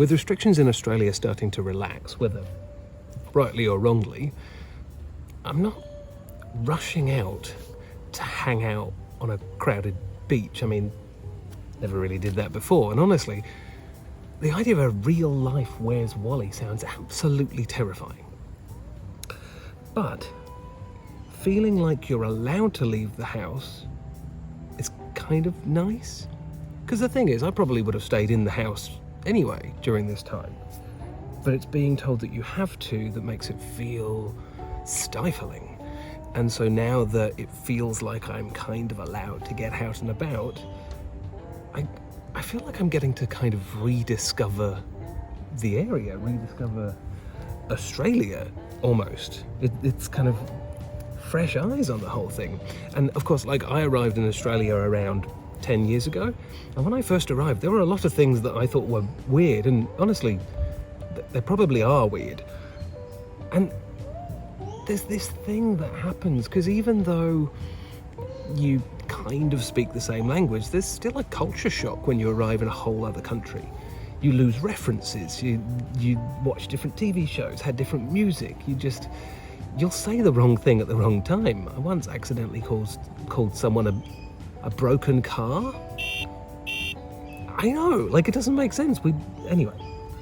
With restrictions in Australia starting to relax, whether rightly or wrongly, I'm not rushing out to hang out on a crowded beach. I mean, never really did that before, and honestly, the idea of a real life Where's Wally sounds absolutely terrifying. But feeling like you're allowed to leave the house is kind of nice. Because the thing is, I probably would have stayed in the house anyway during this time. But it's being told that you have to that makes it feel stifling. And so now that it feels like I'm kind of allowed to get out and about, I feel like I'm getting to kind of rediscover the area, rediscover Australia almost. It's kind of fresh eyes on the whole thing. And of course, like, I arrived in Australia around 10 years ago, and when I first arrived there were a lot of things that I thought were weird, and honestly they probably are weird. And there's this thing that happens, because even though you kind of speak the same language, there's still a culture shock when you arrive in a whole other country. You lose references, you watch different TV shows, had different music, you'll say the wrong thing at the wrong time. I once accidentally called someone a broken car. I know, like, it doesn't make sense. Anyway,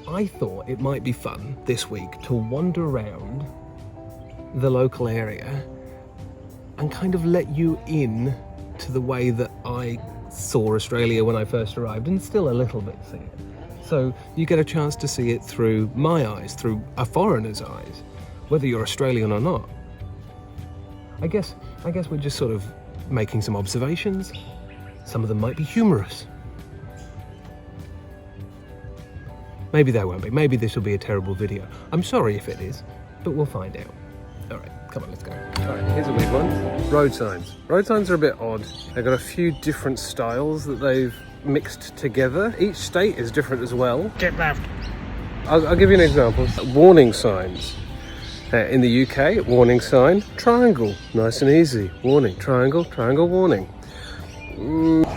I thought it might be fun this week to wander around the local area and kind of let you in to the way that I saw Australia when I first arrived, and still a little bit see it. So you get a chance to see it through my eyes, through a foreigner's eyes, whether you're Australian or not. I guess we're just sort of making some observations. Some of them might be humorous. Maybe they won't be. Maybe this will be a terrible video. I'm sorry if it is, but we'll find out. All right, come on, let's go. All right, here's a weird one. Road signs. Road signs are a bit odd. They've got a few different styles that they've mixed together. Each state is different as well. Get left. I'll give you an example. Warning signs. In the UK, warning sign, triangle. Nice and easy. Warning, triangle, triangle, warning.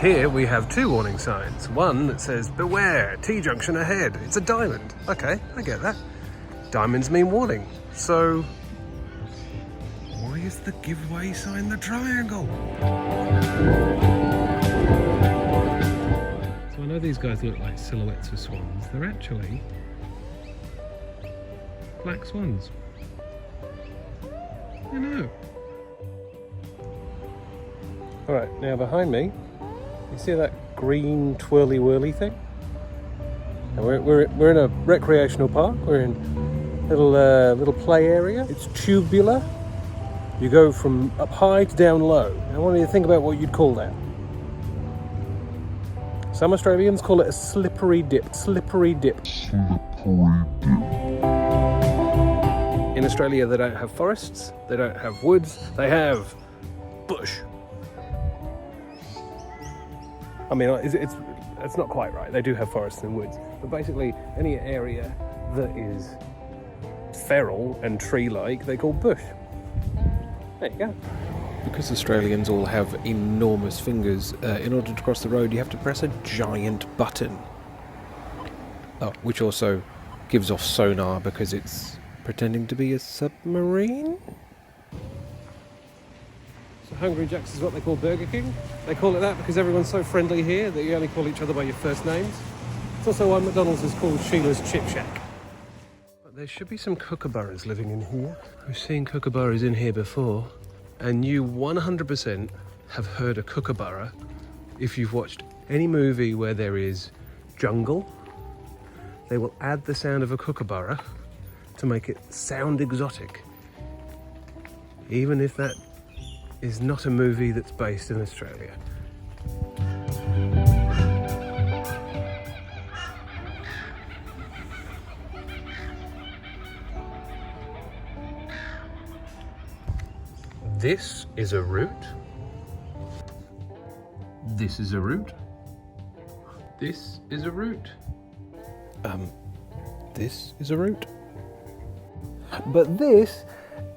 Here we have two warning signs. One that says, beware, T-junction ahead. It's a diamond. Okay, I get that. Diamonds mean warning. So, why is the giveaway sign the triangle? So I know these guys look like silhouettes of swans. They're actually black swans. I know. All right, now behind me, you see that green twirly whirly thing? And we're in a recreational park. We're in a little play area. It's tubular. You go from up high to down low. I want you to think about what you'd call that. Some Australians call it a slippery dip. Slippery dip. Slippery dip. In Australia, they don't have forests, they don't have woods, they have bush. I mean, it's not quite right. They do have forests and woods, but basically any area that is feral and tree-like, they call bush. There you go. Because Australians all have enormous fingers, in order to cross the road, you have to press a giant button. Oh, which also gives off sonar because it's pretending to be a submarine? So Hungry Jack's is what they call Burger King. They call it that because everyone's so friendly here that you only call each other by your first names. It's also why McDonald's is called Sheila's Chip Shack. But there should be some kookaburras living in here. I've seen kookaburras in here before, and you 100% have heard a kookaburra if you've watched any movie where there is jungle. They will add the sound of a kookaburra to make it sound exotic, even if that is not a movie that's based in Australia. This is a route. This is a route. This is a route. This is a route. But this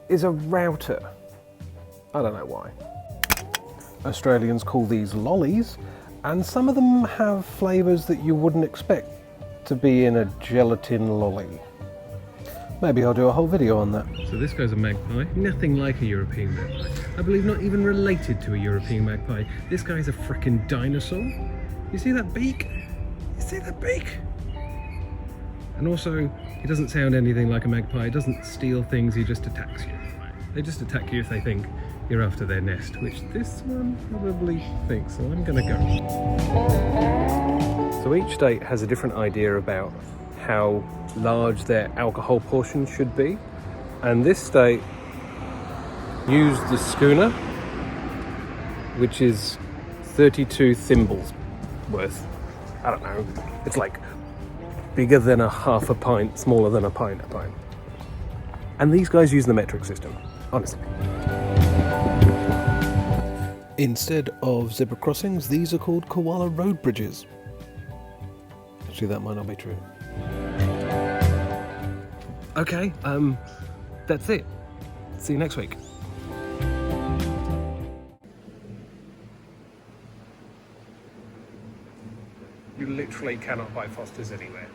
is a router. I don't know why. Australians call these lollies, and some of them have flavours that you wouldn't expect. to be in a gelatin lolly. Maybe I'll do a whole video on that. So this guy's a magpie, nothing like a European magpie. I believe not even related to a European magpie. This guy's a frickin' dinosaur. You see that beak? You see that beak? And also, he doesn't sound anything like a magpie. He doesn't steal things, he just attacks you. They just attack you if they think you're after their nest, which this one probably thinks, so I'm gonna go. So each state has a different idea about how large their alcohol portion should be. And this state used the schooner, which is 32 thimbles worth. I don't know, it's like bigger than a half a pint, smaller than a pint. And these guys use the metric system, honestly. Instead of zebra crossings, these are called koala road bridges. Actually, that might not be true. Okay, that's it. See you next week. You literally cannot buy Foster's anywhere.